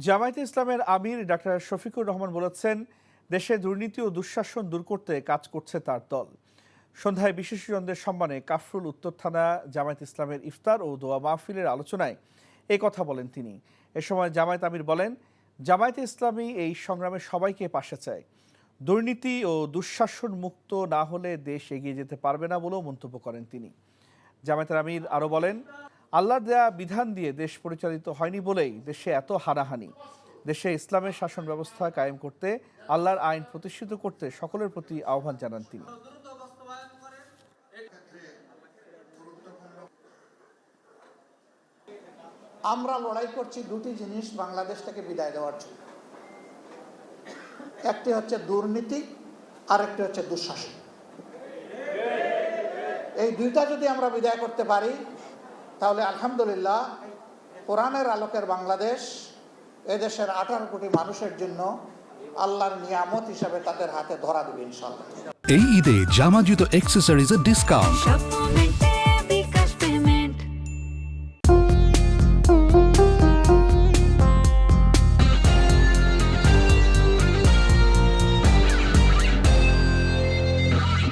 জামায়াতে ইসলামের আমির ডাক্তার শফিকুর রহমান বলেছেন, দেশে দুর্নীতি ও দুঃশাসন দূর করতে কাজ করছে তার দল। সন্ধ্যায় বিশেষজনদের সম্মানে কাফরুল উত্তর থানা জামায়াতে ইসলামের ইফতার ও দোয়া মাহফিলের আলোচনায় এই কথা বলেন তিনি। এ সময় জামায়াত আমির বলেন, জামায়াতে ইসলামী এই সংগ্রামে সবাইকে পাশে চায়। দুর্নীতি ও দুঃশাসন মুক্ত না হলে দেশ এগিয়ে যেতে পারবে না বলেও মন্তব্য করেন তিনি। জামায়াতের আমির আরও বলেন, আল্লাহর দেয়া বিধান দিয়ে দেশ পরিচালিত হয়নি বলেই দেশে এত হানাহানি। দেশে ইসলামের শাসন ব্যবস্থা কায়েম করতে, আল্লাহর আইন প্রতিষ্ঠিত করতে সকলের প্রতি আহ্বান জানান তিনি। আমরা লড়াই করছি দুটি জিনিস বাংলাদেশ থেকে বিদায় দেওয়ার জন্য। একটি হচ্ছে দুর্নীতি, আর একটি হচ্ছে দুঃশাসন। এই দুইটা যদি আমরা বিদায় করতে পারি তাহলে আলহামদুলিল্লাহ কোরআনের আলোকের বাংলাদেশ এদেশের 18 কোটি মানুষের জন্য আল্লাহর নিয়ামত হিসেবে তাদের হাতে ধরা দেবে ইনশাআল্লাহ। এই ঈদে জামা জুতো অ্যাক্সেসরিজের ডিসকাউন্ট।